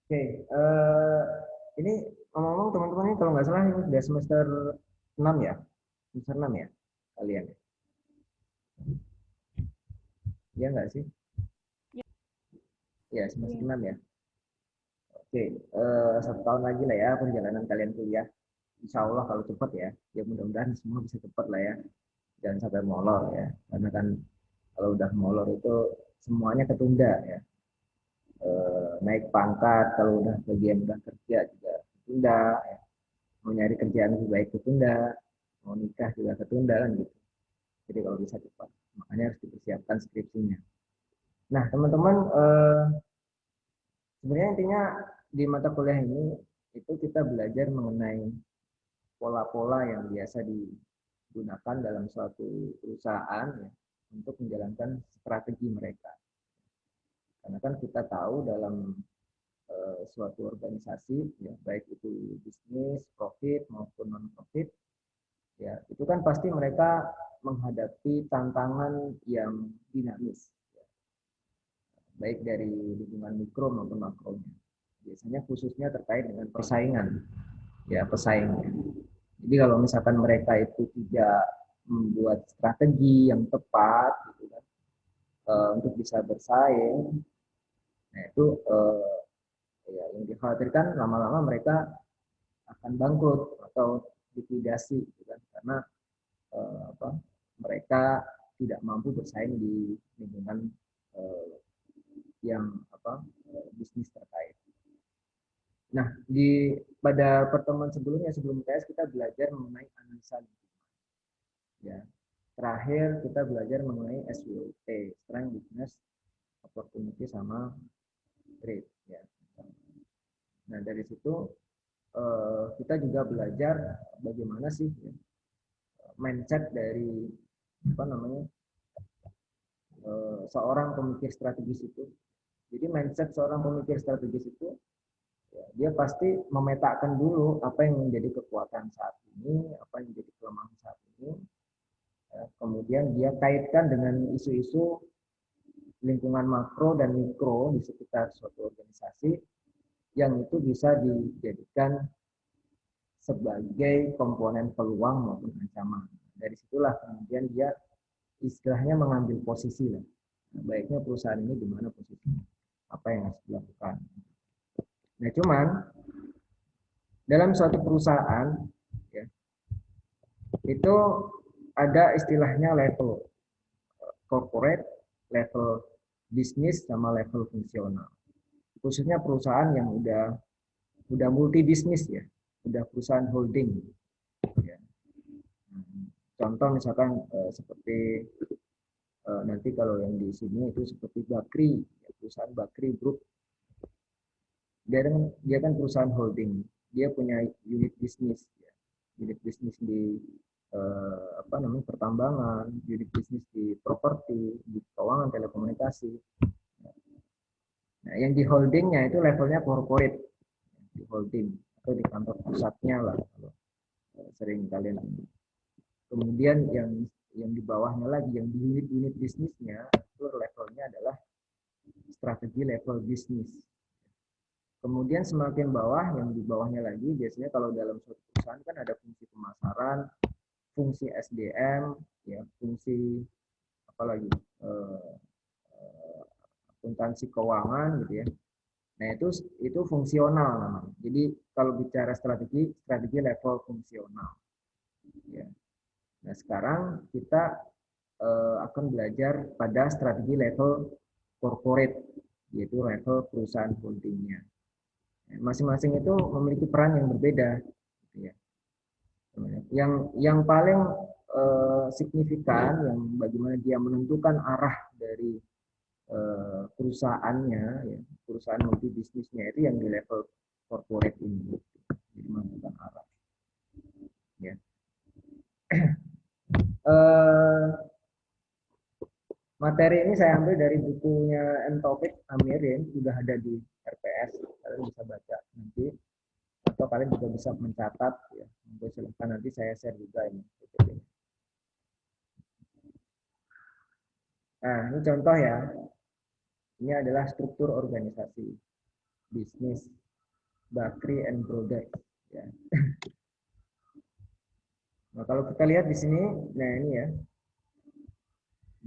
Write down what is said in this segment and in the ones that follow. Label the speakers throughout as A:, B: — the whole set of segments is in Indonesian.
A: Oke, ini ngomong-ngomong teman-teman ini kalau nggak salah ini sudah semester 6 ya? Semester 6 ya kalian? Iya nggak sih? Ya, semester
B: Iya.
A: 6 ya. Oke, 1 tahun lagi lah ya perjalanan kalian kuliah. Insya Allah kalau cepat ya, ya mudah-mudahan semua bisa cepat lah ya. Jangan sampai molor ya. Karena kan kalau udah molor itu semuanya ketunda ya. Naik pangkat, kalau udah bagian udah kerja juga ketunda. Ya. Mau nyari kerjaan lebih baik ketunda. Mau nikah juga ketunda kan gitu. Jadi kalau bisa cepat, makanya harus dipersiapkan skripsinya. Nah, teman-teman, sebenarnya intinya di mata kuliah ini itu kita belajar mengenai pola-pola yang biasa digunakan dalam suatu perusahaan ya, untuk menjalankan strategi mereka. Karena kan kita tahu dalam suatu organisasi, ya, baik itu bisnis, profit maupun non profit, ya itu kan pasti mereka menghadapi tantangan yang dinamis, baik dari lingkungan mikro maupun makronya. Biasanya khususnya terkait dengan persaingan, ya pesaingnya. Jadi kalau misalkan mereka itu tidak membuat strategi yang tepat, gitu kan, untuk bisa bersaing, nah itu ya, yang dikhawatirkan lama-lama mereka akan bangkrut atau likuidasi, gitu kan, karena apa, mereka tidak mampu bersaing di lingkungan eh, yang apa bisnis terkait. Nah, pada pertemuan sebelumnya sebelum UTS kita belajar mengenai analisa lingkungan. Ya, terakhir kita belajar mengenai SWOT, Strength, Weakness, Opportunity sama Threat. Ya. Nah dari situ kita juga belajar bagaimana sih ya, mindset dari apa namanya seorang pemikir strategis itu. Jadi mindset seorang pemikir strategis itu ya, dia pasti memetakan dulu apa yang menjadi kekuatan saat ini, apa yang menjadi kelemahan saat ini, ya, kemudian dia kaitkan dengan isu-isu lingkungan makro dan mikro di sekitar suatu organisasi yang itu bisa dijadikan sebagai komponen peluang maupun ancaman. Dari situlah kemudian dia istilahnya mengambil posisi lah. Nah, baiknya perusahaan ini di mana posisinya, apa yang harus dilakukan. Nah, cuman dalam suatu perusahaan ya, itu ada istilahnya level corporate, level bisnis sama level fungsional. Khususnya perusahaan yang udah multi bisnis ya, udah perusahaan holding. Ya. Contoh misalkan seperti nanti kalau yang di sini itu seperti Bakri, ya, perusahaan Bakri Group. Dia kan perusahaan holding, dia punya unit bisnis, ya. Unit bisnis di apa namanya pertambangan, unit bisnis di properti, di keuangan, telekomunikasi. Nah, yang di holdingnya itu levelnya corporate, di holding atau di kantor pusatnya lah kalau sering kalian. Kemudian yang di bawahnya lagi, yang di unit-unit bisnisnya itu levelnya adalah strategi level bisnis. Kemudian semakin bawah, yang di bawahnya lagi, biasanya kalau dalam suatu perusahaan kan ada fungsi pemasaran, fungsi SDM, ya, fungsi apalagi akuntansi keuangan gitu ya. Nah itu fungsional namanya. Jadi kalau bicara strategi, strategi level fungsional. Ya. Nah sekarang kita akan belajar pada strategi level corporate, yaitu level perusahaan holdingnya. Masing-masing itu memiliki peran yang berbeda. Gitu ya. Yang paling signifikan, yang bagaimana dia menentukan arah dari perusahaannya, ya, perusahaan multi bisnisnya itu yang di level corporate ini. Jadi menentukan arah. Ya. Materi ini saya ambil dari bukunya M. Taufik Amirin, sudah ada di RPS, kalian bisa baca nanti, atau kalian juga bisa mencatat, ya. Untuk silahkan nanti saya share juga ini. Nah, ini contoh ya. Ini adalah struktur organisasi. bisnis Bakri and Brothers. Ya. Nah, kalau kita lihat di sini, nah ini ya,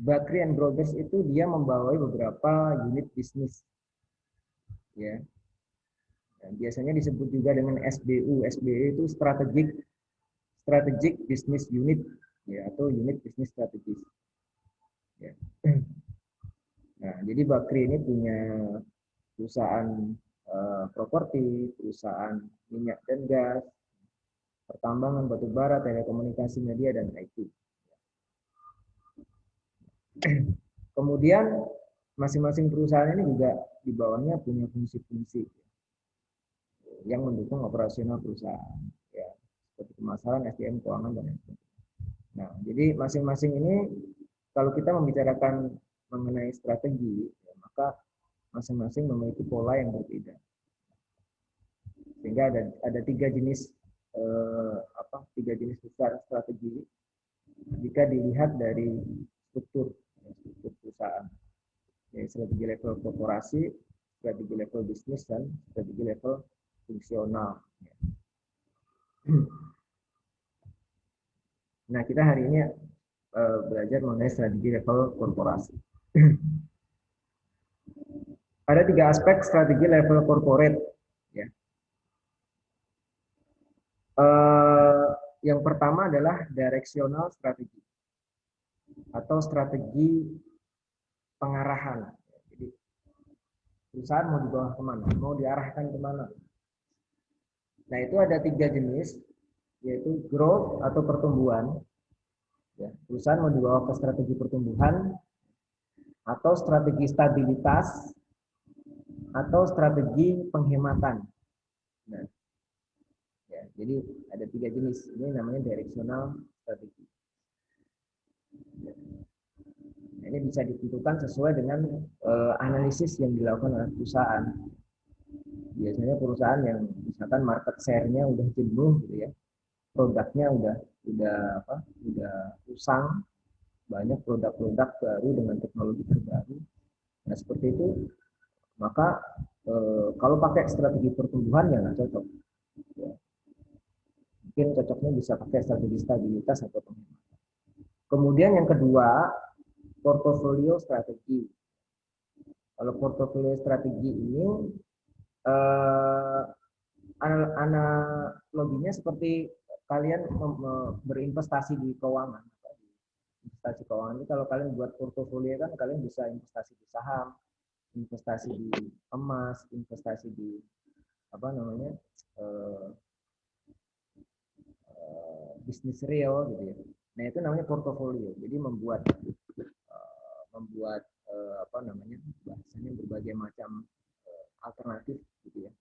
A: Bakri and Brothers itu dia membawai beberapa unit bisnis. Ya. Dan biasanya disebut juga dengan SBU. SBU itu strategic business unit, ya, atau unit bisnis strategis. Ya. Nah, jadi Bakri ini punya perusahaan properti, perusahaan minyak dan gas, pertambangan batu bara, telekomunikasi, media, dan IT. Kemudian masing-masing perusahaan ini juga di bawahnya punya fungsi-fungsi yang mendukung operasional perusahaan, ya, seperti pemasaran, SDM, keuangan, dan lain-lain. Nah, jadi masing-masing ini kalau kita membicarakan mengenai strategi, ya, maka masing-masing memiliki pola yang berbeda. Sehingga ada tiga jenis besar strategi jika dilihat dari struktur perusahaan. Ya, strategi level korporasi, strategi level bisnis, dan strategi level fungsional. Nah, kita hari ini belajar mengenai strategi level korporasi. Ada 3 aspek strategi level corporate. Ya. Yang pertama adalah directional strategi atau strategi pengarahan. Jadi perusahaan mau dibawa kemana, mau diarahkan kemana. Nah, itu ada 3 jenis, yaitu growth atau pertumbuhan. Ya, perusahaan mau dibawa ke strategi pertumbuhan, atau strategi stabilitas, atau strategi penghematan. Nah, ya, jadi ada 3 jenis. Ini namanya directional strategi. Nah, ini bisa ditentukan sesuai dengan analisis yang dilakukan oleh perusahaan. Biasanya perusahaan yang misalkan market share-nya udah jenuh gitu ya, produknya udah usang, banyak produk-produk baru dengan teknologi terbaru. Nah, seperti itu, maka kalau pakai strategi pertumbuhan ya nggak cocok. Ya. Mungkin cocoknya bisa pakai strategi stabilitas atau penghematan. Kemudian yang kedua, portofolio strategi. Kalau portofolio strategi ini analoginya seperti kalian berinvestasi di keuangan. Investasi keuangan itu kalau kalian buat portofolio kan kalian bisa investasi di saham, investasi di emas, investasi di bisnis real gitu ya. Nah, itu namanya portofolio. Jadi membuat bahasanya berbagai macam alternatif gitu ya.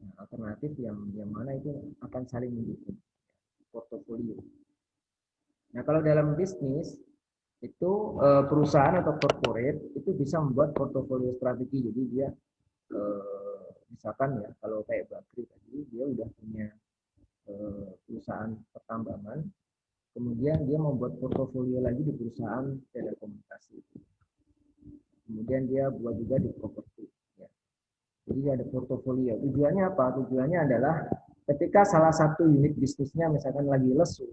A: Nah, alternatif yang mana itu akan saling mendukung, portofolio. Nah, kalau dalam bisnis itu perusahaan atau corporate itu bisa membuat portofolio strategi. Jadi dia misalkan ya, kalau kayak Bakri tadi, dia udah punya perusahaan pertambangan, kemudian dia membuat portofolio lagi di perusahaan telekomunikasi. Kemudian dia buat juga di properti. Ya. Jadi ada portofolio. Tujuannya apa? Tujuannya adalah ketika salah satu unit bisnisnya misalkan lagi lesu,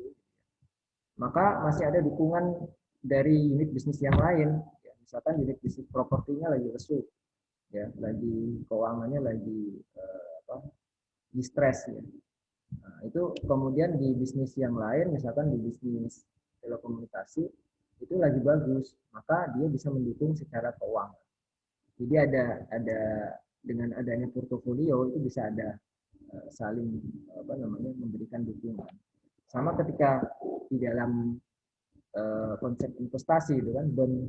A: maka masih ada dukungan dari unit bisnis yang lain. Ya, misalkan unit bisnis propertinya lagi lesu, ya, lagi keuangannya lagi distress ya. Nah, itu kemudian di bisnis yang lain, misalkan di bisnis telekomunikasi itu lagi bagus, maka dia bisa mendukung secara keuangan. Jadi ada dengan adanya portofolio itu bisa ada saling memberikan dukungan. Sama ketika di dalam konsep investasi itu kan, don't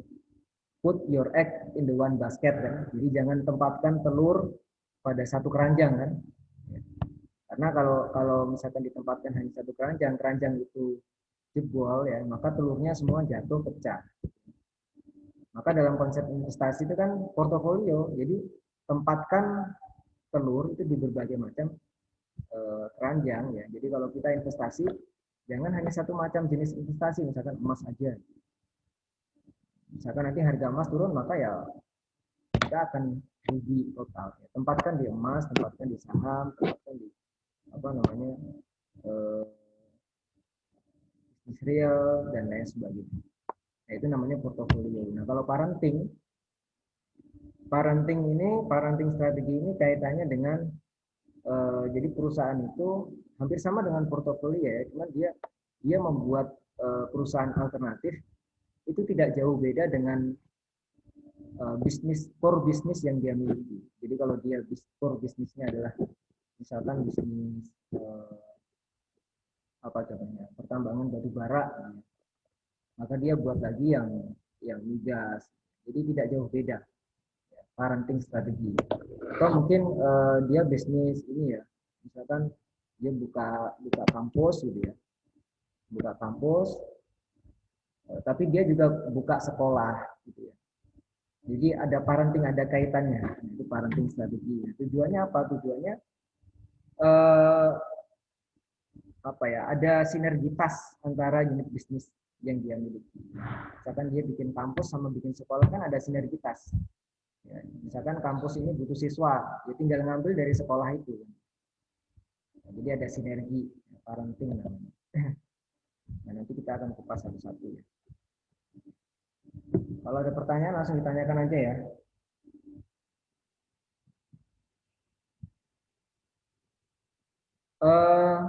A: put your egg in the one basket kan. Jadi jangan tempatkan telur pada satu keranjang kan. Karena kalau misalkan ditempatkan hanya satu keranjang, keranjang itu jebol ya, maka telurnya semua jatuh pecah. Maka dalam konsep investasi itu kan portofolio, jadi tempatkan telur itu di berbagai macam keranjang ya. Jadi kalau kita investasi, jangan hanya satu macam jenis investasi, misalkan emas aja. Misalkan nanti harga emas turun, maka ya kita akan rugi total. Tempatkan di emas, tempatkan di saham, tempatkan di apa namanya bisnis real dan lain sebagainya. Nah, itu namanya portofolio. Nah, kalau parenting strategi ini kaitannya dengan jadi perusahaan itu hampir sama dengan portofolio ya, cuma dia dia membuat perusahaan alternatif itu tidak jauh beda dengan bisnis core bisnis yang dia miliki. Jadi kalau dia core bisnisnya adalah misalkan bisnis apa contohnya pertambangan batu bara, maka dia buat lagi yang migas. Jadi tidak jauh beda parenting strategi. Atau mungkin dia bisnis ini ya, misalkan dia buka buka kampus gitu ya, buka kampus, tapi dia juga buka sekolah gitu ya. Jadi ada parenting, ada kaitannya. Itu parenting strategi. Tujuannya apa? Tujuannya eh, apa ya? Ada sinergitas antara unit bisnis yang dia miliki. Misalkan dia bikin kampus sama bikin sekolah kan ada sinergitas. Ya, misalkan kampus ini butuh siswa, dia tinggal ngambil dari sekolah itu. Nah, jadi ada sinergi parenting namanya. Nah, nanti kita akan kupas satu-satu ya. Kalau ada pertanyaan langsung ditanyakan aja ya. Uh,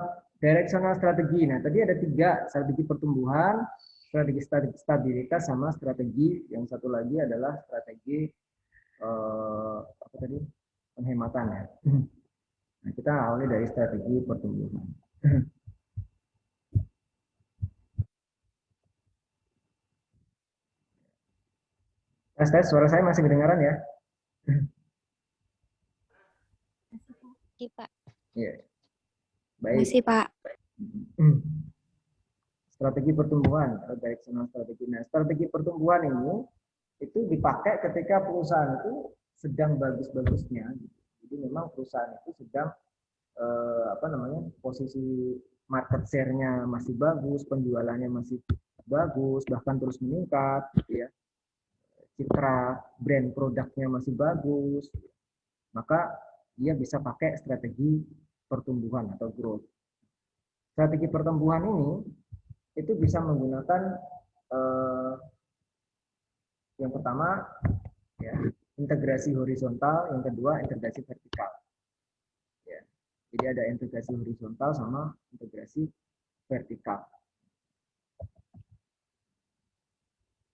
A: Directional strategi. Nah, tadi ada 3, strategi pertumbuhan, strategi stabilitas, sama strategi yang satu lagi adalah strategi apa tadi? Penghematan ya. Nah, kita awali dari strategi pertumbuhan. Tes, suara saya masih kedengaran ya?
B: Masih, Pak.
A: Iya. Baik.
B: Masih, Pak.
A: Strategi pertumbuhan atau directional strategi. Nah, strategi pertumbuhan ini itu dipakai ketika perusahaan itu sedang bagus-bagusnya. Jadi memang perusahaan itu sedang apa namanya, posisi market share-nya masih bagus, penjualannya masih bagus, bahkan terus meningkat, gitu ya. Citra brand produknya masih bagus, maka dia bisa pakai strategi pertumbuhan atau growth. Strategi pertumbuhan ini itu bisa menggunakan yang pertama ya, integrasi horizontal, yang kedua integrasi vertikal. Ya. Jadi ada integrasi horizontal sama integrasi vertikal.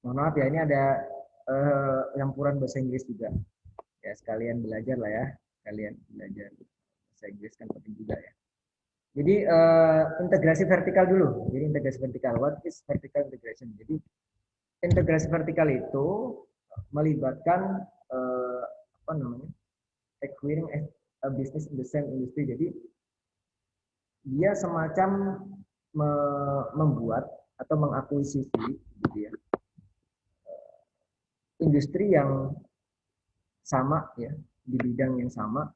A: Mohon maaf ya, ini ada campuran bahasa Inggris juga. Ya, sekalian belajar lah ya, kalian belajar bahasa Inggris kan penting juga ya. Jadi integrasi vertikal dulu. Jadi integrasi vertikal, what is vertical integration? Jadi integrasi vertikal itu melibatkan apa namanya, acquiring a business in the same industry. Jadi dia semacam membuat atau mengakuisisi gitu ya, industri yang sama ya, di bidang yang sama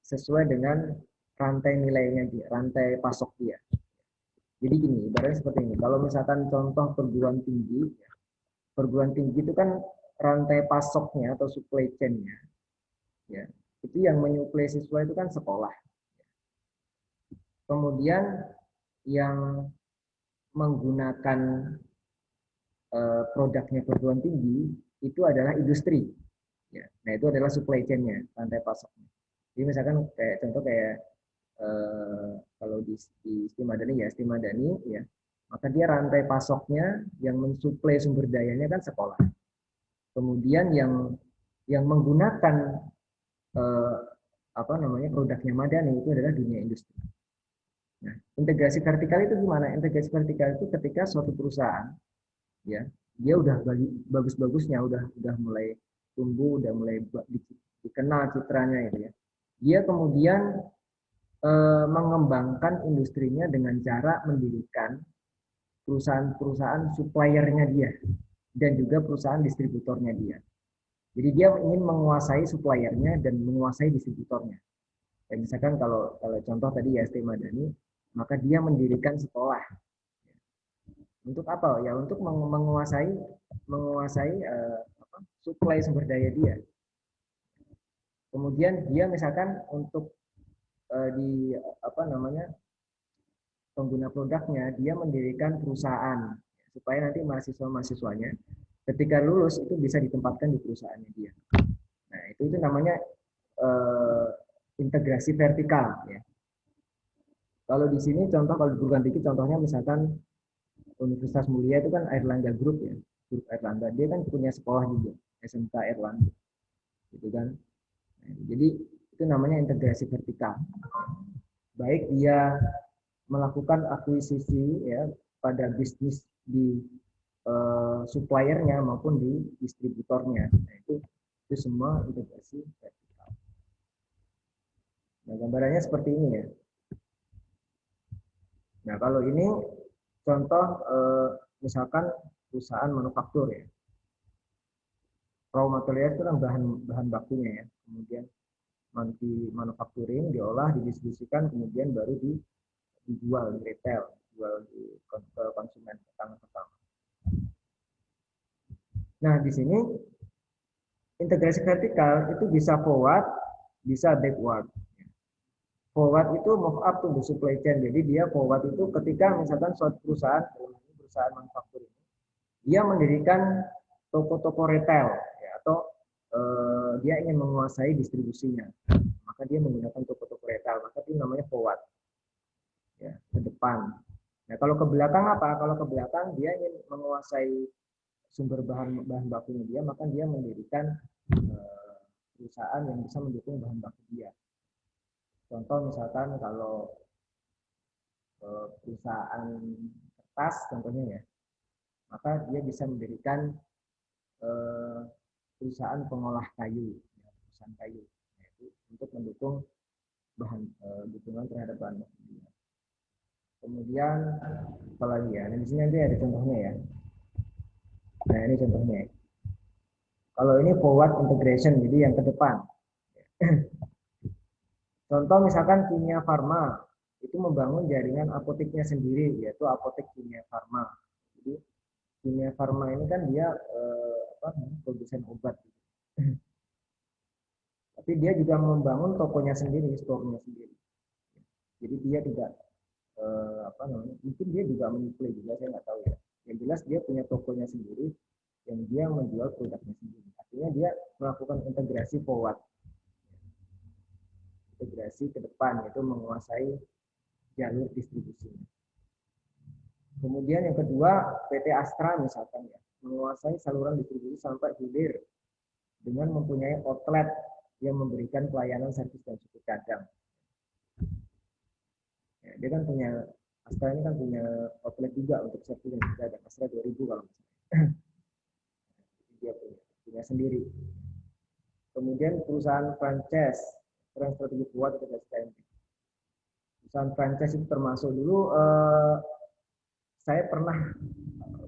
A: sesuai dengan rantai nilainya dia, rantai pasok dia. Jadi gini, ibaratnya seperti ini. Kalau misalkan contoh perguruan tinggi, perguruan tinggi itu kan rantai pasoknya atau supply chain-nya, ya, itu yang menyuplai siswa itu kan sekolah. Kemudian yang menggunakan produknya perguruan tinggi itu adalah industri. Ya. Nah, itu adalah supply chain-nya, rantai pasoknya. Jadi misalkan kayak contoh kayak kalau di Stimadani ya, Stimadani ya, maka dia rantai pasoknya yang mensuplai sumber dayanya kan sekolah. Kemudian yang menggunakan apa namanya, produknya Madani itu adalah dunia industri. Nah, integrasi vertikal itu gimana? Integrasi vertikal itu ketika suatu perusahaan ya, dia udah bagus-bagusnya, udah mulai tumbuh, udah mulai dikenal citranya gitu ya. Dia kemudian mengembangkan industrinya dengan cara mendirikan perusahaan-perusahaan suppliernya dia dan juga perusahaan distributornya dia. Jadi dia ingin menguasai suppliernya dan menguasai distributornya. Ya, misalkan kalau contoh tadi ya ST Madani, maka dia mendirikan sekolah. Untuk apa? Ya untuk menguasai supply sumber daya dia. Kemudian dia misalkan untuk di apa namanya pengguna produknya dia mendirikan perusahaan supaya nanti mahasiswa-mahasiswanya ketika lulus itu bisa ditempatkan di perusahaannya dia. Nah, itu namanya eh, integrasi vertikal ya. Kalau di sini contoh kalau di perguruan tinggi contohnya misalkan Universitas Mulia itu kan Airlangga Group ya. Grup Airlangga dia kan punya sekolah juga SMK Airlangga gitu kan. Nah, jadi itu namanya integrasi vertikal. Baik dia melakukan akuisisi ya pada bisnis di suppliernya maupun di distributornya. Nah, itu semua integrasi vertikal. Nah, gambarannya seperti ini ya. Nah, kalau ini contoh misalkan perusahaan manufaktur ya. Raw material itu kan bahan bahan bakunya ya. Kemudian nanti manufacturing diolah, didistribusikan, kemudian baru dijual di retail, jual di ke konsumen pertama. Nah, di sini integrasi vertikal itu bisa forward, bisa backward. Forward itu move up to the supply chain. Jadi dia forward itu ketika misalkan suatu perusahaan manufaktur ini, dia mendirikan toko-toko retail ya, atau dia ingin menguasai distribusinya, maka dia menggunakan toko-toko retail, maka itu namanya forward ya, ke depan. Nah, kalau ke belakang apa? Kalau ke belakang dia ingin menguasai sumber bahan bahan bakunya dia, maka dia mendirikan perusahaan yang bisa mendukung bahan baku dia. Contoh misalkan kalau perusahaan kertas contohnya ya, maka dia bisa mendirikan perusahaan pengolah kayu, ya, perusahaan kayu, yaitu untuk mendukung bahan dukungan terhadap bahan baku dia. Kemudian apalagi ya, nah, di sini nanti ada contohnya ya. Nah ini contohnya. Kalau ini forward integration, jadi yang ke depan. Contoh misalkan Kimia Farma itu membangun jaringan apoteknya sendiri, yaitu apotek Kimia Farma. Jadi Kimia Farma ini kan dia produsen obat. Tapi dia juga membangun tokonya sendiri, store-nya sendiri. Jadi dia tidak mungkin dia juga menyuplai juga, saya nggak tahu ya. Yang jelas dia punya tokonya sendiri yang dia menjual produknya sendiri. Artinya dia melakukan integrasi forward, integrasi ke depan, yaitu menguasai jalur distribusinya. Kemudian yang kedua, PT Astra misalkan ya, menguasai saluran distribusi sampai hilir dengan mempunyai outlet yang memberikan pelayanan servis dan suku cadang. Ya, dia kan punya Astra ini kan punya outlet juga untuk servis dan suku cadang. Astra 2000 kalau misalnya. Dia punya sendiri. Kemudian perusahaan franchise, peran strategi kuat kita perusahaan franchise itu termasuk dulu saya pernah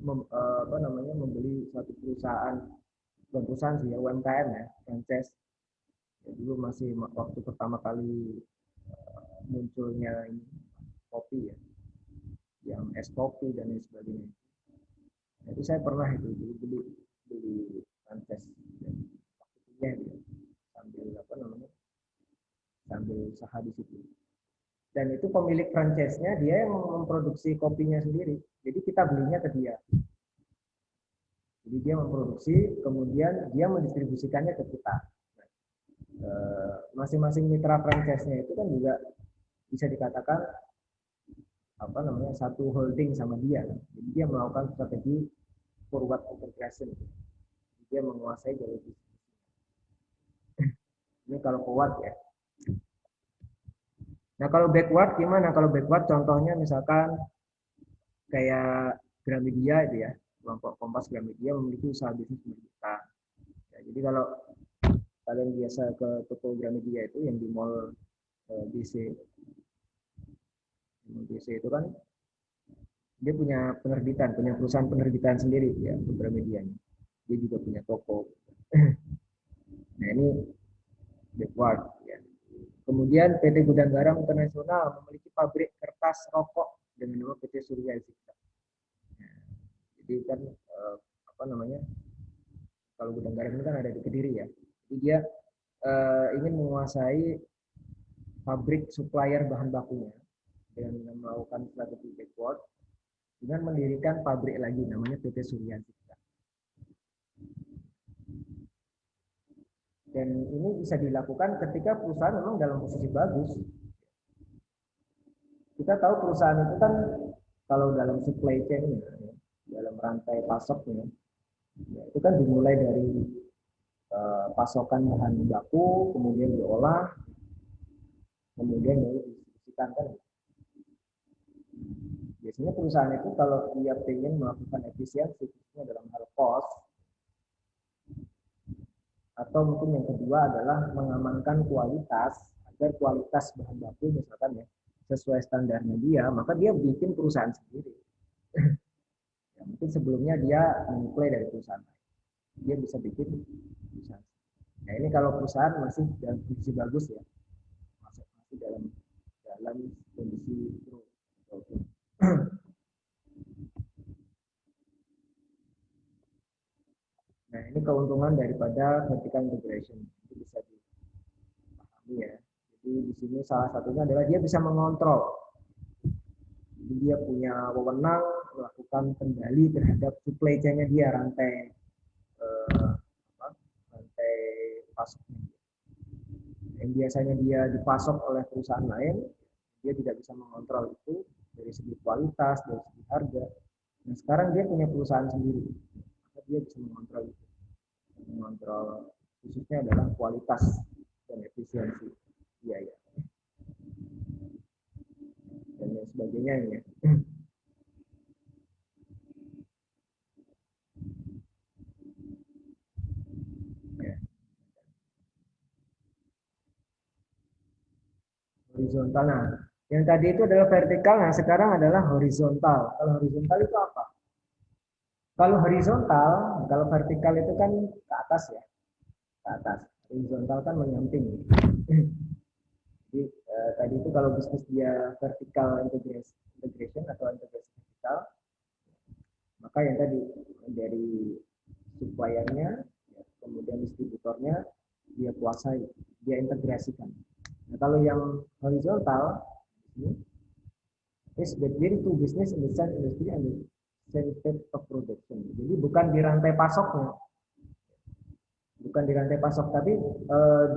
A: membeli suatu perusahaan sih ya UMKM ya franchise ya, dulu masih waktu pertama kali munculnya ini, kopi ya yang es kopi dan lain sebagainya. Nah, itu saya pernah itu beli franchise ya, sambil sambil usaha di situ. Dan itu pemilik franchise-nya dia yang memproduksi kopinya sendiri. Jadi kita belinya ke dia. Jadi dia memproduksi, kemudian dia mendistribusikannya ke kita. Masing-masing mitra franchise-nya itu kan juga bisa dikatakan satu holding sama dia. Jadi dia melakukan strategi forward integration. Jadi dia menguasai jalur distribusi. Ini kalau forward ya. Nah kalau backward gimana? Kalau backward contohnya misalkan kayak Gramedia itu ya, kelompok Kompas Gramedia memiliki usaha bisnis pendidikan. Ya, jadi kalau kalian biasa ke toko Gramedia itu yang di mall BC, itu kan dia punya punya perusahaan penerbitan sendiri ya untuk Gramedia-nya. Dia juga punya toko. Nah ini backward ya. Kemudian PT Gudang Garam Internasional memiliki pabrik kertas rokok dengan nama PT Surya Zikra. Nah, jadi kan kalau Gudang Garam ini kan ada di Kediri ya. Jadi dia ingin menguasai pabrik supplier bahan bakunya dengan melakukan strategi backward dengan mendirikan pabrik lagi namanya PT Surya Cipta. Dan ini bisa dilakukan ketika perusahaan memang dalam posisi bagus. Kita tahu perusahaan itu kan kalau dalam supply chain, dalam rantai pasoknya, ya, itu kan dimulai dari pasokan bahan baku, kemudian diolah, kemudian baru didistribusikan kan. Biasanya perusahaan itu kalau dia ingin melakukan efisiensi, khususnya dalam hal cost, atau mungkin yang kedua adalah mengamankan kualitas, agar kualitas bahan baku misalkan ya sesuai standarnya dia, maka dia bikin perusahaan sendiri. Ya, mungkin sebelumnya dia menyuplai dari perusahaan lain, dia bisa bikin perusahaan. Nah ini kalau perusahaan masih dalam kondisi bagus ya, masih dalam kondisi growth. Nah ini keuntungan daripada vertical integration, itu bisa dipahami ya. Jadi di sini salah satunya adalah dia bisa mengontrol. Jadi dia punya wewenang melakukan kendali terhadap supply chain-nya dia, rantai pasoknya. Yang biasanya dia dipasok oleh perusahaan lain, dia tidak bisa mengontrol itu dari segi kualitas, dari segi harga. Nah sekarang dia punya perusahaan sendiri, maka dia bisa mengontrol itu. Mengontrol khususnya adalah kualitas dan efisiensi biaya dan lain sebagainya ya. Horizontal. Nah, yang tadi itu adalah vertikal, nah sekarang adalah horizontal. Kalau horizontal itu apa? Kalau horizontal, kalau vertikal itu kan ke atas ya, ke atas. Horizontal kan menyamping. Jadi tadi itu kalau bisnis dia vertikal integration atau integrasi vertikal, maka yang tadi dari suppliernya, ya, kemudian distributornya dia kuasai, dia integrasikan. Nah, kalau yang horizontal is between two business in the same industry and the same state of production. Jadi bukan di rantai pasoknya, bukan di rantai pasok, tapi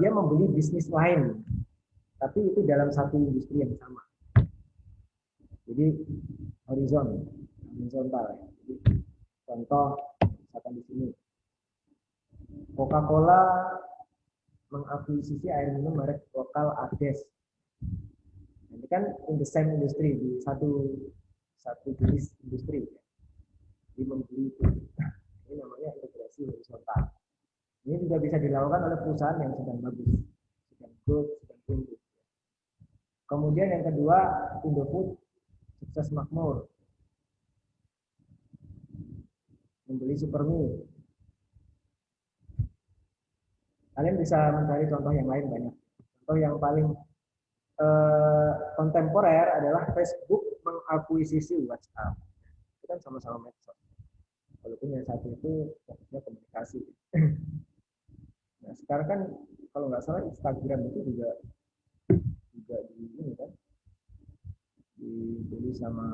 A: dia membeli bisnis lain, tapi itu dalam satu industri yang sama. Jadi horizontal. Ya. Jadi, contoh misalkan di sini, Coca-Cola mengakuisisi air minum merek lokal Ades. Ini kan in the same industry, di satu jenis industri. Ya. Jadi membeli itu. Ini namanya integrasi horizontal. Ini juga bisa dilakukan oleh perusahaan yang sedang bagus, sedang growth, sedang tumbuh. Kemudian yang kedua, Indofood sukses makmur, membeli Supermi. Kalian bisa mencari contoh yang lain banyak. Contoh yang paling kontemporer adalah Facebook mengakuisisi WhatsApp. Itu kan sama-sama medsos. Walaupun yang satu itu fokusnya komunikasi. Nah sekarang kan kalau nggak salah Instagram itu juga di ini kan dibeli sama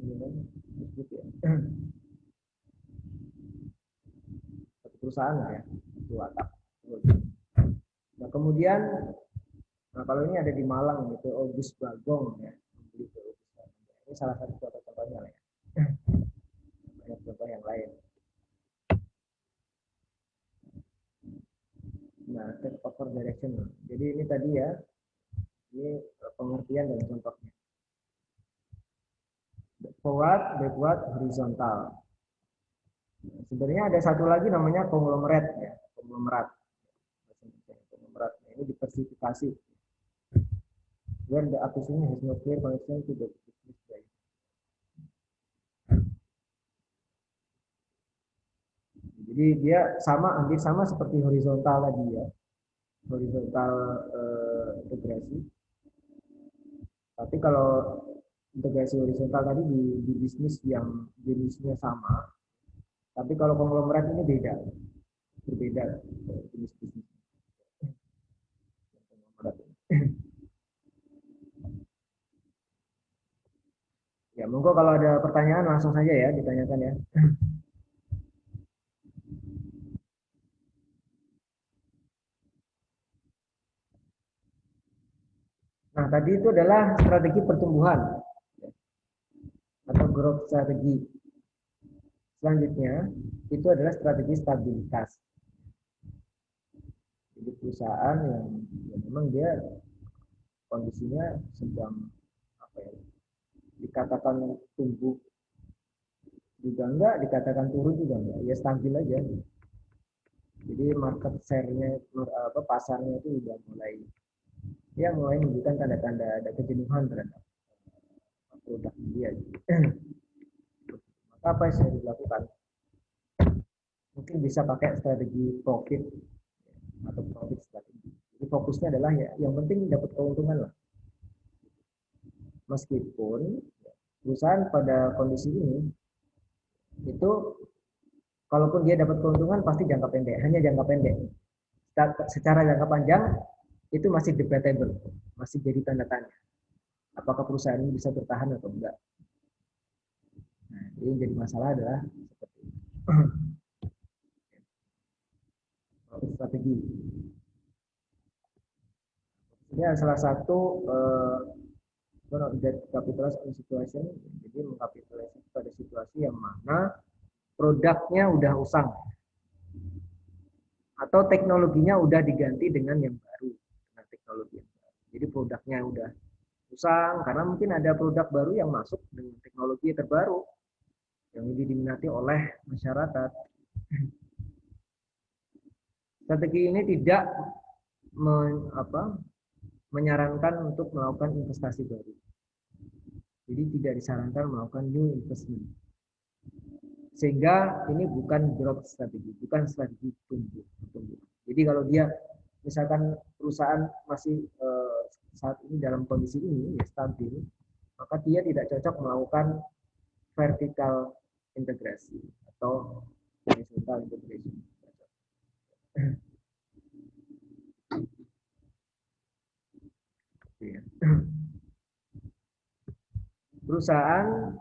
A: ini kan Facebook ya. Satu perusahaan lah ya, itu WhatsApp. Nah kemudian, nah kalau ini ada di Malang gitu, Agus Bagong ya, membeli ke Agus Bagong. Ini salah satu contoh-contohnya lah ya. Banyak contoh yang lain. Nah, take over direction. Jadi ini tadi ya, ini pengertian dan contohnya. Forward, backward, horizontal. Sebenarnya ada satu lagi namanya konglomerat ya, konglomerat. Konglomerat. Nah, ini diversifikasi. Where the acquisition has no clear connection to the business value. Jadi dia hampir sama seperti horizontal tadi ya, horizontal integrasi. Tapi kalau integrasi horizontal tadi di bisnis yang jenisnya sama, tapi kalau konglomerat ini beda. berbeda jenis bisnis. Ya, monggo kalau ada pertanyaan langsung saja ya ditanyakan ya. Nah, tadi itu adalah strategi pertumbuhan atau growth strategi. Selanjutnya, itu adalah strategi stabilitas. Jadi perusahaan yang memang dia kondisinya sedang apa ya, dikatakan tumbuh juga enggak, dikatakan turun juga enggak, ya stabil aja. Jadi market share-nya pasarnya itu udah mulai menunjukkan tanda-tanda ada kejenuhan terhadap produk dia. Maka apa yang harus dilakukan? Mungkin bisa pakai strategi profit atau profit strategi. Jadi fokusnya adalah ya yang penting dapat keuntungan lah. Meskipun perusahaan pada kondisi ini itu kalaupun dia dapat keuntungan pasti jangka pendek, hanya jangka pendek. Secara jangka panjang itu masih debatable, masih jadi tanda tanya. Apakah perusahaan ini bisa bertahan atau enggak? Nah, ini jadi masalah adalah seperti itu. Strategi. Ini salah satu capitalize on situation, jadi mengkapitalisasi pada situasi yang mana produknya udah usang atau teknologinya udah diganti dengan yang baru, dengan teknologi yang baru. Jadi produknya udah usang karena mungkin ada produk baru yang masuk dengan teknologi terbaru yang lebih diminati oleh masyarakat. Strategi ini tidak menyarankan untuk melakukan investasi baru. Jadi tidak disarankan melakukan new investment. Sehingga ini bukan growth strategi, bukan strategi tumbuh. Jadi kalau dia misalkan perusahaan masih saat ini dalam kondisi ini ya stabil, maka dia tidak cocok melakukan vertical integrasi atau horizontal integration. Perusahaan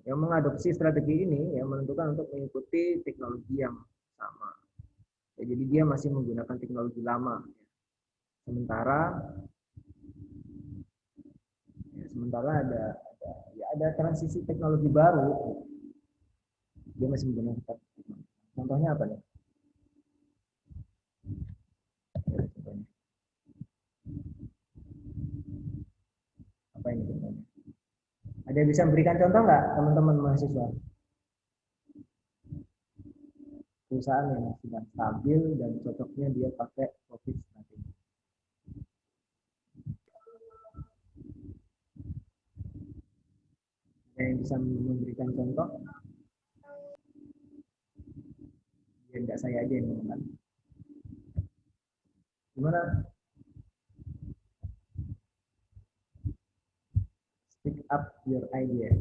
A: yang mengadopsi strategi ini yang menentukan untuk mengikuti teknologi yang sama. Ya, jadi dia masih menggunakan teknologi lama. Sementara ada transisi teknologi baru. Dia masih menggunakan teknologi. Contohnya apa nih? Apa ini contohnya? Ada yang bisa memberikan contoh nggak teman-teman mahasiswa? Perusahaan yang sudah stabil dan cocoknya dia pakai profit strategi. Ada yang bisa memberikan contoh? Ya enggak saya aja yang ngomong. Gimana? Speak up your idea.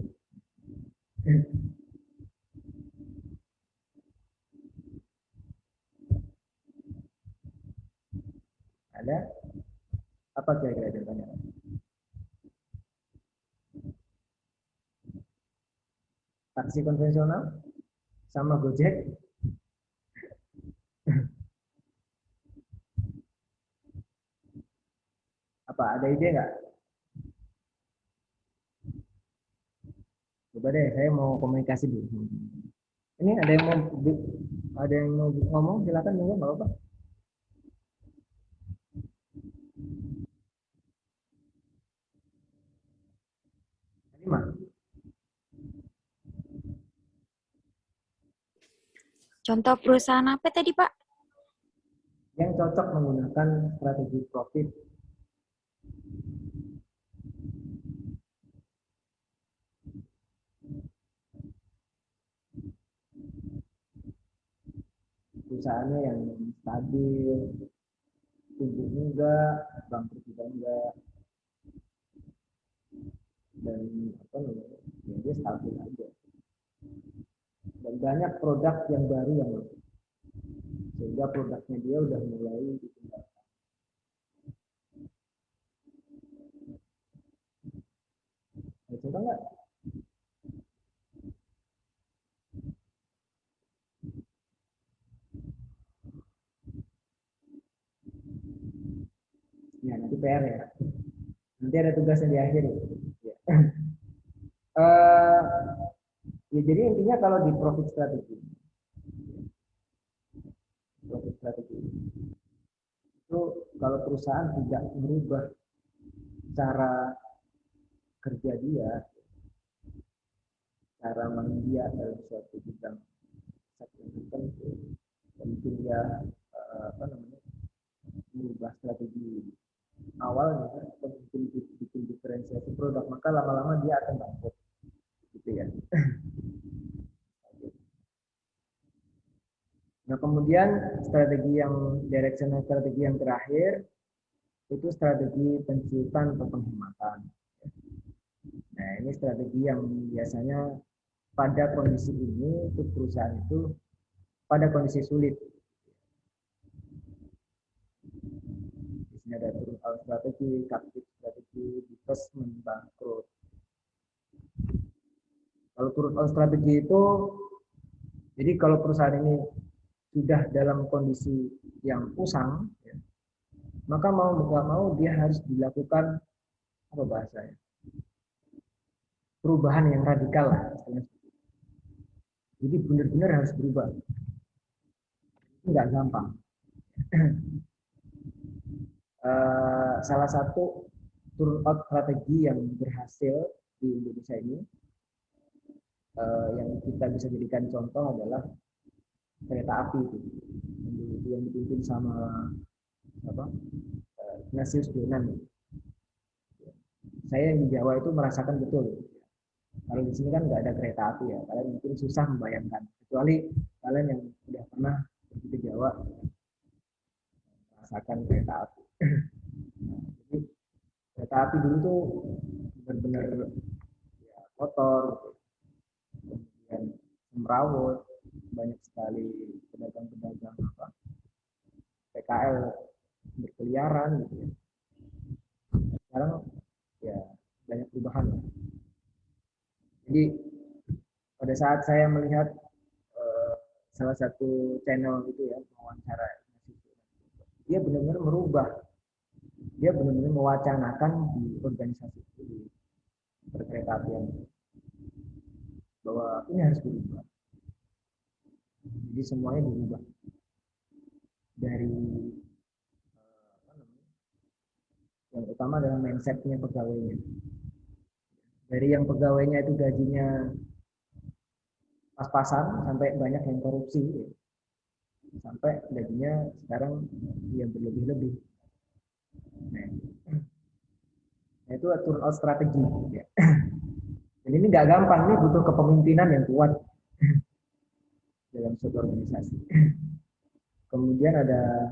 A: Ada? Apa kira-kira jawabannya? Taksi konvensional sama Gojek? Apa ada ide nggak? Coba deh, saya mau komunikasi dulu. Ini ada yang mau ngomong, silakan monggo nggak apa-apa. Lima.
B: Contoh perusahaan apa tadi, Pak?
A: Yang cocok menggunakan strategi profit. Perusahaannya yang stabil, tumbuh enggak, bangkrut juga enggak, dan apa namanya, ya dia stabil aja. Dan banyak produk yang baru yang masuk. Sehingga produknya dia udah mulai ditinggalkan. Ada contoh nggak? Ya, nanti PR ya. Nanti ada tugasnya di akhir. Ya. Ya, jadi intinya kalau di profit strategi itu kalau perusahaan tidak merubah cara kerja dia, cara dia dalam suatu bidang tertentu, mungkin dia apa namanya merubah strategi awalnya atau mungkin bikin diferensiasi produk, maka lama-lama dia akan bangkrut, gitu ya. Nah, kemudian strategi yang terakhir itu strategi penciutan atau penghematan. Nah, ini strategi yang biasanya pada kondisi ini untuk perusahaan itu pada kondisi sulit. Di sini ada turun out strategi, captive strategi, divestment, bangkrut. Kalau turun out strategi itu, jadi kalau perusahaan ini sudah dalam kondisi yang usang, ya, maka mau nggak mau dia harus dilakukan apa bahasanya, perubahan yang radikal lah. Jadi benar-benar harus berubah. Itu nggak gampang. Salah satu turun out strategi yang berhasil di Indonesia ini, yang kita bisa jadikan contoh adalah kereta api itu, yang dipimpin sama apa, Ignatius Jonan. Saya yang di Jawa itu merasakan betul. Kalau di sini kan nggak ada kereta api ya, kalian mungkin susah membayangkan. Kecuali kalian yang sudah pernah pergi ke Jawa merasakan kereta api. Nah, jadi kereta api dulu tuh benar-benar ya, kotor, kemudian semrawut, banyak sekali pedagang-pedagang apa PKL berkeliaran gitu ya. Sekarang ya banyak perubahan. Jadi pada saat saya melihat salah satu channel itu ya wawancara, dia benar-benar merubah, dia benar-benar mewacanakan di organisasi itu, di perkeretaapian, bahwa ini harus berubah. Jadi semuanya dirubah dari yang utama adalah mindsetnya pegawainya. Dari yang pegawainya itu gajinya pas-pasan sampai banyak yang korupsi, sampai gajinya sekarang yang berlebih-lebih. Nah, itu turn out strategi. Ya. Dan ini nggak gampang, ini butuh kepemimpinan yang kuat dalam suatu organisasi. Kemudian ada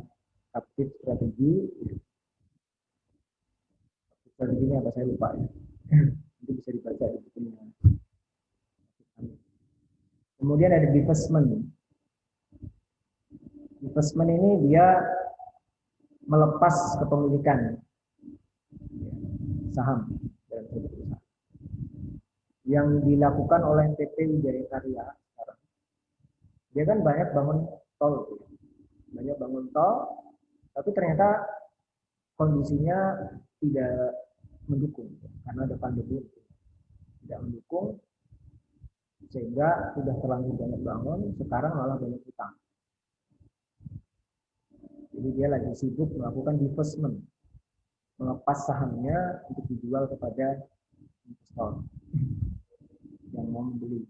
A: captive strategi. Strateginya apa saya lupa ya. Itu bisa dibaca di bukunya. Kemudian ada divestment. Divestment ini dia melepas kepemilikan saham dalam suatu perusahaan. Yang dilakukan oleh PT Wijaya Karya sekarang. Dia kan banyak bangun tol, tapi ternyata kondisinya tidak mendukung karena ada pandemi, tidak mendukung, sehingga sudah terlanjur banyak bangun, sekarang malah banyak utang. Jadi dia lagi sibuk melakukan divestment, melepas sahamnya untuk dijual kepada investor yang mau membeli.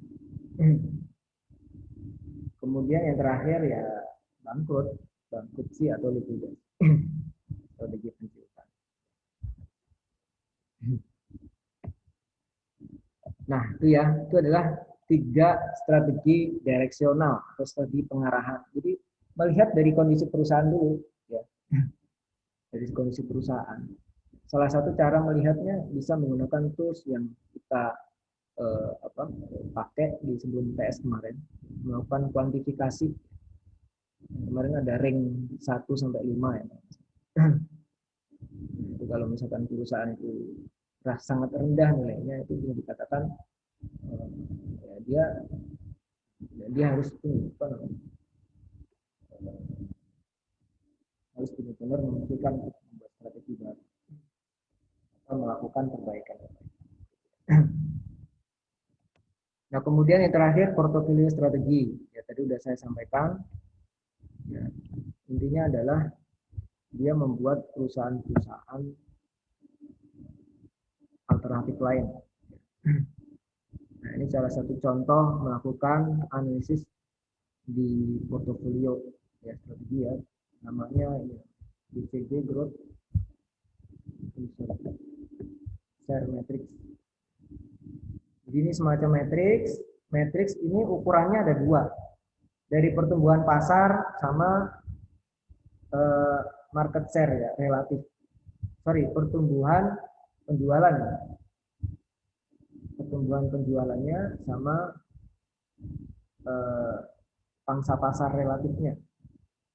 A: Kemudian yang terakhir ya bankruptsi atau likuidasi, strategi penciutan. Nah, itu adalah 3 strategi direksional atau strategi pengarahan. Jadi melihat dari kondisi perusahaan dulu, ya, dari kondisi perusahaan. Salah satu cara melihatnya bisa menggunakan tools yang kita pakai di sebelum TS kemarin. melakukan kuantifikasi. Kemarin ada ring 1 sampai 5 ya. Itu kalau misalkan perusahaan itu sangat rendah nilainya, itu bisa dikatakan ya, dia harus apa namanya, harus benar-benar memikirkan untuk membuat strategi baru atau melakukan perbaikan. Nah, kemudian yang terakhir portofolio strategi. Ya, tadi sudah saya sampaikan. Ya, intinya adalah dia membuat perusahaan-perusahaan alternatif lain. Nah, ini salah satu contoh melakukan analisis di portofolio ya, strategi ya. Namanya ya, BCG Growth Share Matrix. Jadi ini semacam matrix. Matrix ini ukurannya ada 2. Dari pertumbuhan pasar sama market share ya, relatif. Sorry, pertumbuhan penjualan. Pertumbuhan penjualannya sama pangsa pasar relatifnya.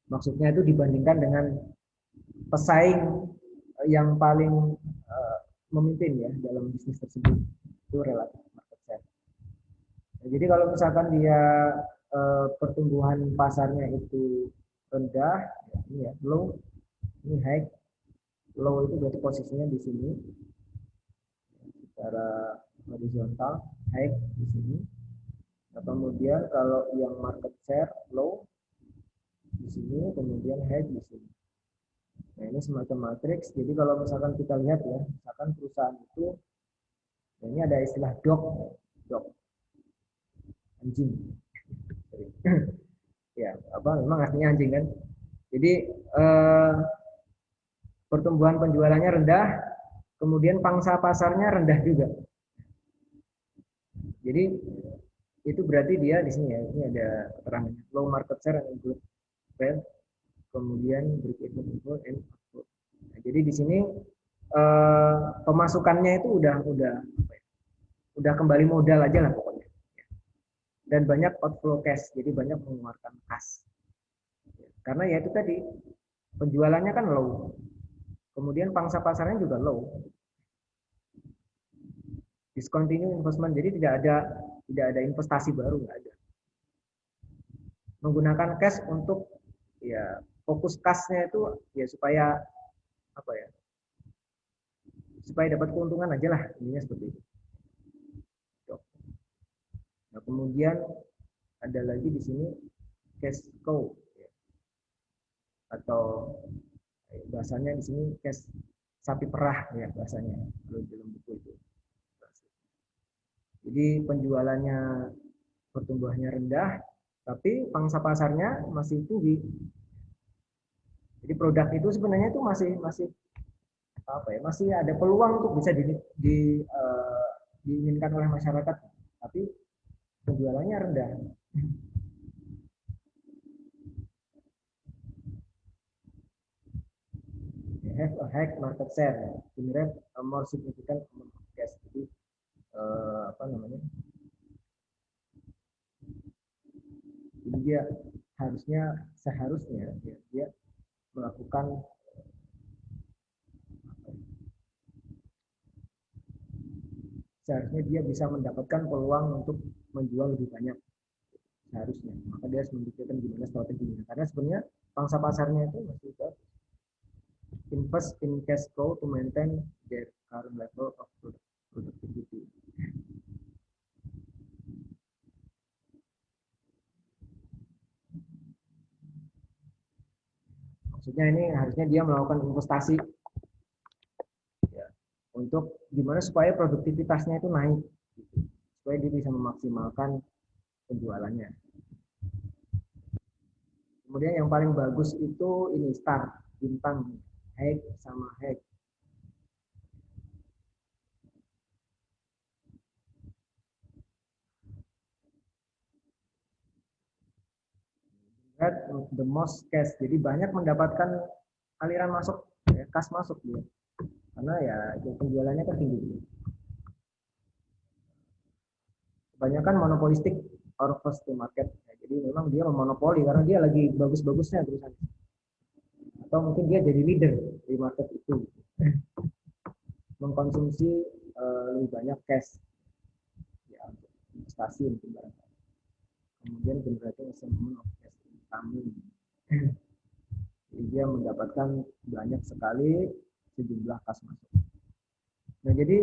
A: Maksudnya itu dibandingkan dengan pesaing yang paling memimpin ya dalam bisnis tersebut, itu relatif market share. Nah, jadi kalau misalkan dia pertumbuhan pasarnya itu rendah, ya, ini ya low, ini high, low itu berarti posisinya di sini secara horizontal, high di sini. Nah, kemudian kalau yang market share low di sini, kemudian high di sini. Nah, ini semacam matriks. Jadi kalau misalkan kita lihat ya, misalkan perusahaan itu, nah ini ada istilah dog, anjing. Ya, apa memang artinya anjing kan? Jadi pertumbuhan penjualannya rendah, kemudian pangsa pasarnya rendah juga. Jadi itu berarti dia di sini ya, ini ada keterangannya low market share and good trend, kemudian break even level and output. Nah, jadi di sini pemasukannya itu udah kembali modal aja lah pokoknya. Dan banyak outflow cash, jadi banyak mengeluarkan kas. Karena ya itu tadi penjualannya kan low, kemudian pangsa pasarnya juga low. Discontinue investment, jadi tidak ada investasi baru, nggak ada. Menggunakan cash untuk ya fokus kasnya itu ya supaya apa ya? Supaya dapat keuntungan aja lah, intinya seperti itu. Nah, kemudian ada lagi di sini cash cow ya. Atau bahasanya di sini cash sapi perah ya bahasanya kalau dalam buku itu. Jadi penjualannya pertumbuhannya rendah, tapi pangsa pasarnya masih tinggi. Jadi produk itu sebenarnya itu masih apa ya, masih ada peluang untuk bisa diinginkan oleh masyarakat, tapi penjualannya rendah. Have a high market share, generate a more significant amount of cash. Jadi apa namanya? Jadi dia seharusnya dia melakukan seharusnya dia bisa mendapatkan peluang untuk menjual lebih banyak seharusnya. Maka dia harus memikirkan gimana strateginya. Karena sebenarnya pangsa pasarnya itu masih bagus. Invest in cash flow to maintain their current level of productivity. Maksudnya ini harusnya dia melakukan investasi ya, untuk gimana supaya produktivitasnya itu naik, gitu. Supaya dia bisa memaksimalkan penjualannya. Kemudian yang paling bagus itu ini star, bintang, hack sama hack. The most cash, jadi banyak mendapatkan aliran masuk, ya, kas masuk dia, karena ya penjualannya kan tinggi. Kebanyakan monopolistik, or first to market. Ya, jadi memang dia memonopoli karena dia lagi bagus-bagusnya perusahaan. Atau mungkin dia jadi leader di market itu. Mengkonsumsi lebih banyak cash ya, untuk investasi mungkin barangkali. Kemudian generating amount of cash incoming. Jadi dia mendapatkan banyak sekali sejumlah kas masuk. Nah, jadi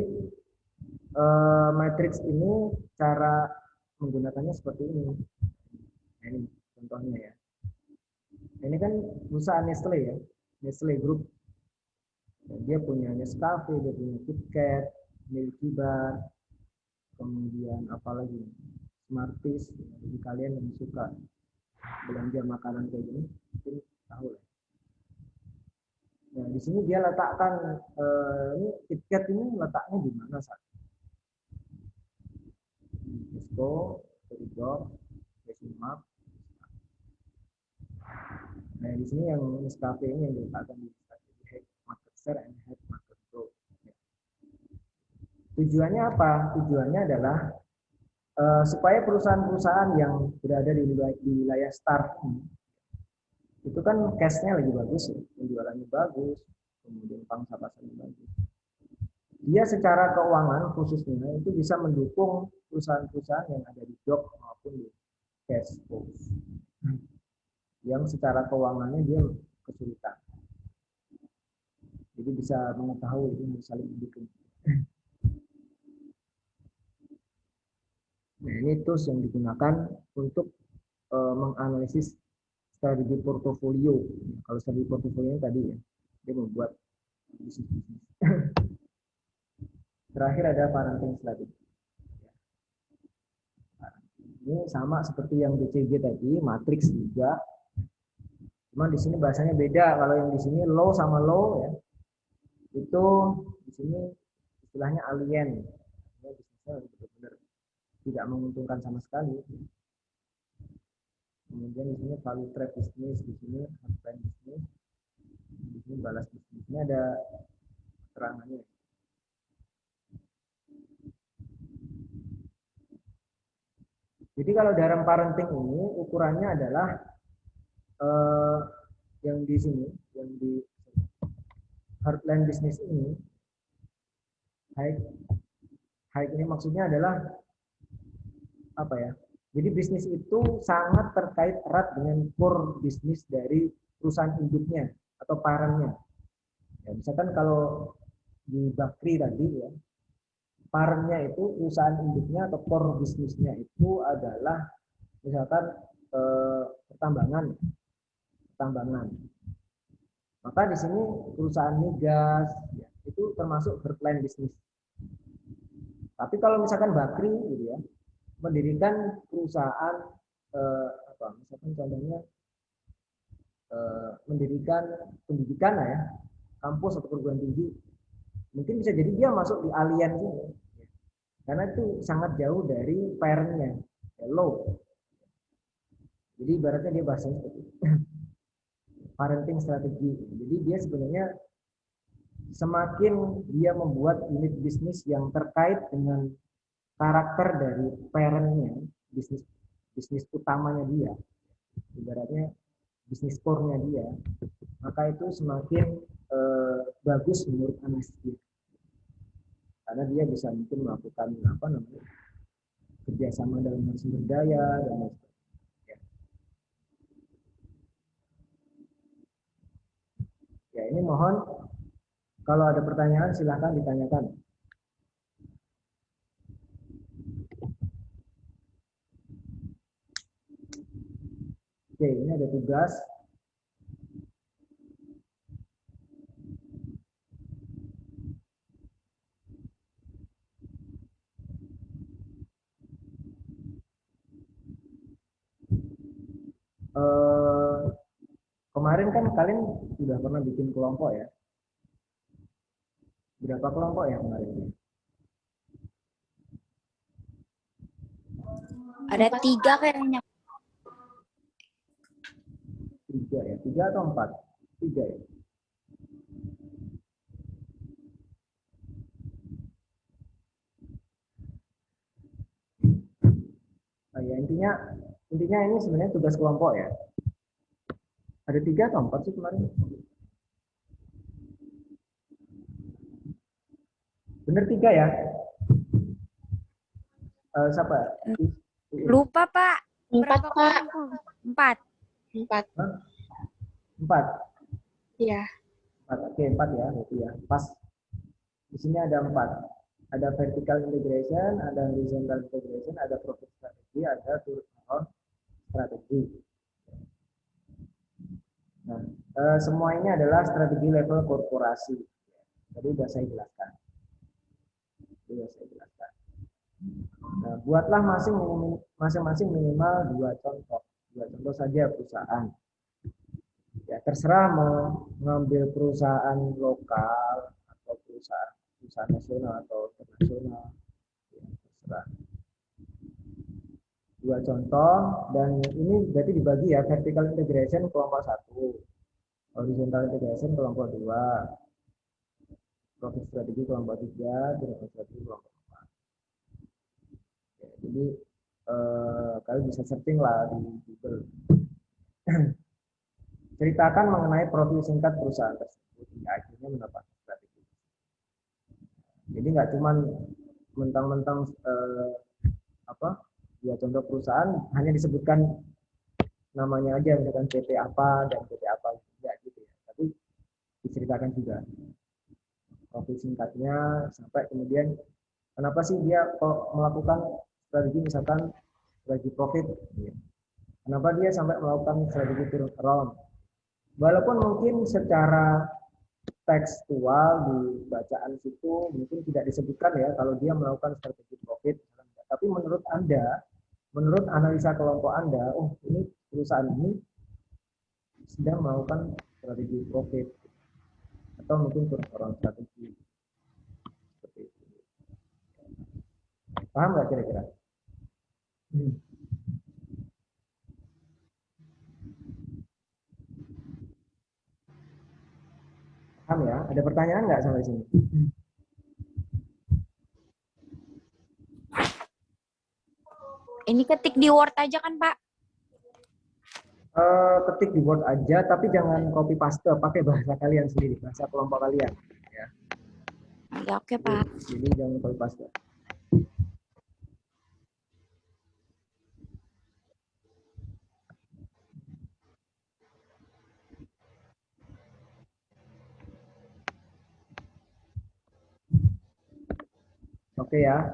A: matrix ini cara menggunakannya seperti ini. Nah, ini contohnya ya. Ini kan perusahaan Nestle ya, Nestle Group. Dan dia punya Nescafe, dia punya KitKat, Milky Bar, kemudian apalagi Smarties. Jadi kalian yang suka belanja makanan kayak gini, mungkin tahu lah. Nah, di sini dia letakkan ini KitKat ini letaknya di mana saat? Tesco, Corridor, Map. Nah, di sini yang Nescafe ini yang diletakkan di head market share and head market growth. Tujuannya apa? Tujuannya adalah supaya perusahaan-perusahaan yang berada di wilayah start ini, itu kan cash-nya lagi bagus ya, penjualannya bagus, kemudian pangsa pasarnya bagus. Dia secara keuangan khususnya itu bisa mendukung perusahaan-perusahaan yang ada di dock maupun di cash flow, yang secara keuangannya dia kesulitan. Jadi bisa mengetahui ini saling mendukung. Nah, ini tools yang digunakan untuk menganalisis strategi portofolio. Kalau strategi portofolio tadi ya, dia membuat bisnis-bisnis. Terakhir ada parenting strategi. Ini sama seperti yang BCG tadi, matrix juga. Cuma di sini bahasanya beda. Kalau yang di sini low sama low ya, itu di sini istilahnya alien. Ya, bisnisnya benar-benar tidak menguntungkan sama sekali. Kemudian di sini value trap bisnis, di sini hardline bisnis, di sini balas bisnis. Ini ada keterangannya. Jadi kalau dalam parenting ini ukurannya adalah yang di sini, yang di hardline bisnis ini, high ini maksudnya adalah apa ya? Jadi bisnis itu sangat terkait erat dengan core bisnis dari perusahaan induknya atau parentnya. Ya, misalkan kalau di Bakri tadi ya, parentnya itu perusahaan induknya atau core bisnisnya itu adalah misalkan pertambangan. Maka di sini perusahaan migas ya, itu termasuk hardline bisnis. Tapi kalau misalkan Bakri gitu ya, mendirikan perusahaan misalkan contohnya mendirikan pendidikan lah ya, kampus atau perguruan tinggi, mungkin bisa jadi dia masuk di alien sini, karena itu sangat jauh dari parentnya, ya, low. Jadi ibaratnya dia bahasanya seperti itu. Parenting strategi. Jadi dia sebenarnya semakin dia membuat unit bisnis yang terkait dengan karakter dari parentnya, bisnis utamanya dia, ibaratnya bisnis core-nya dia, maka itu semakin bagus menurut analis dia, karena dia bisa mungkin melakukan kerjasama dalam sumber daya dan lain sebagainya. Ya, ini mohon kalau ada pertanyaan silahkan ditanyakan. Oke, ini ada tugas. Kemarin kan kalian sudah pernah bikin kelompok ya. Berapa kelompok ya kemarin?
B: Ada 3 kayaknya.
A: 3 ya, 3 atau 4? 3 ya. Nah, ya intinya ini sebenarnya tugas kelompok ya. Ada 3 atau 4 sih kemarin? Bener 3 ya? Siapa?
B: Lupa, Pak.
C: 4,
B: Berapa
C: Pak.
B: kelompok? 4.
C: 4.
A: 4.
C: Iya.
A: 4. Oke, 4 ya, berarti ya. Pas. Di sini ada 4. Ada vertical integration, ada horizontal integration, ada profit strategy, ada turnaround strategi. Nah, semua ini adalah strategi level korporasi. Tadi sudah saya jelaskan. Nah, buatlah masing-masing minimal 2 contoh. 2 contoh saja perusahaan. Ya, terserah mau mengambil perusahaan lokal atau perusahaan nasional atau internasional. Ya, terserah. 2 contoh, dan ini berarti dibagi ya, vertical integration kelompok 1, horizontal integration kelompok 2, profit strategi kelompok 3, turnaround strategi kelompok 4. Ya, jadi kalian bisa searching lah di Google. Ceritakan mengenai profil singkat perusahaan tersebut hingga akhirnya mendapatkan strategi. Jadi nggak cuma mentang-mentang dua contoh perusahaan hanya disebutkan namanya aja, misalkan PT apa dan PT apa, enggak gitu ya. Tapi diceritakan juga profil singkatnya sampai kemudian kenapa sih dia kok melakukan strategi, misalkan strategi profit, ya. Kenapa dia sampai melakukan strategi turnaround. Walaupun mungkin secara tekstual di bacaan situ mungkin tidak disebutkan ya kalau dia melakukan strategi profit, tapi menurut Anda, menurut analisa kelompok Anda, oh ini perusahaan ini sedang melakukan strategi profit atau mungkin turnaround strategi. Seperti itu. Paham nggak kira-kira? Paham ya? Ada pertanyaan nggak sampai sini?
B: Ini ketik di Word aja kan, Pak?
A: Ketik di Word aja, tapi jangan copy paste, pakai bahasa kalian sendiri, bahasa kelompok kalian. Ya,
B: Ya, oke, Pak.
A: Jadi jangan copy paste. Oke ya.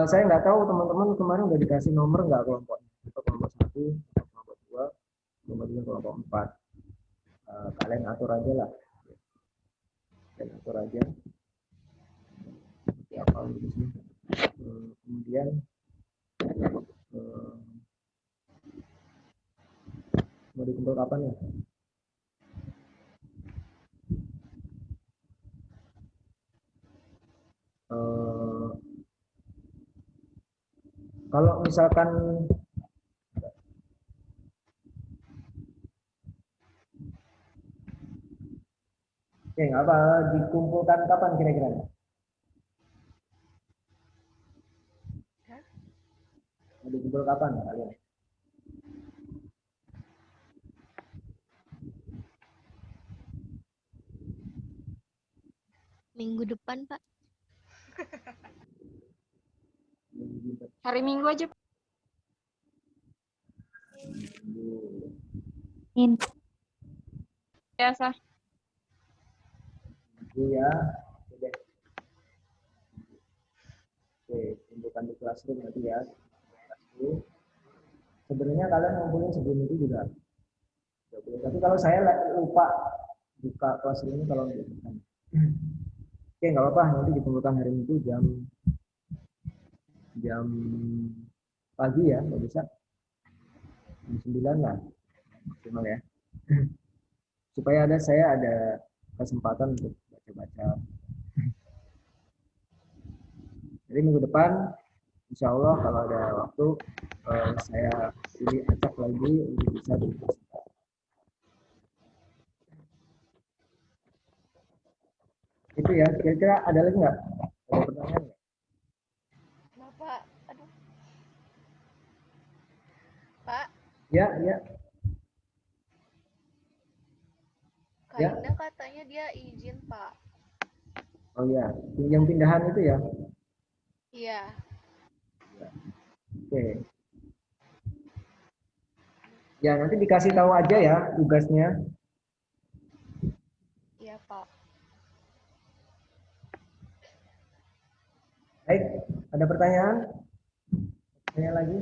A: Saya nggak tahu teman-teman kemarin udah dikasih nomor nggak kelompoknya. Atau kelompok 1, kelompok 2, kelompok 3, kelompok 4. Kalian atur aja lah. Kalian atur aja. Seperti apa gitu sih. Kemudian mau dikumpul kapan ya? Kalau misalkan oke, nggak apa, dikumpulkan kapan kira-kira? Mau dikumpul kapan kalian?
C: Minggu depan, Pak. Hari Minggu aja, Pak. Biasa.
A: Minggu ya. Oke, kumpulkan di classroom nanti ya. Sebenarnya kalian ngumpulin sebelum itu juga. Tapi kalau saya lupa buka classroom ini kalau nggak. Oke, nggak apa-apa, nanti dikumpulkan hari Minggu jam pagi ya, kalau bisa. Jam 9 lah, maksimal ya. Supaya saya ada kesempatan untuk baca-baca. Jadi minggu depan, insya Allah kalau ada waktu, saya pilih acak lagi untuk bisa berpresentasi. Itu ya, kira-kira ada lagi nggak? Ada pertanyaan nggak?
C: Bapak, aduh.
A: Ya, ya.
D: Kak Indah katanya dia izin, Pak.
A: Oh ya, yang pindahan itu ya.
D: Iya.
A: Oke. Ya, nanti dikasih tahu aja ya tugasnya.
D: Iya, Pak.
A: Baik, ada pertanyaan? Tanya lagi.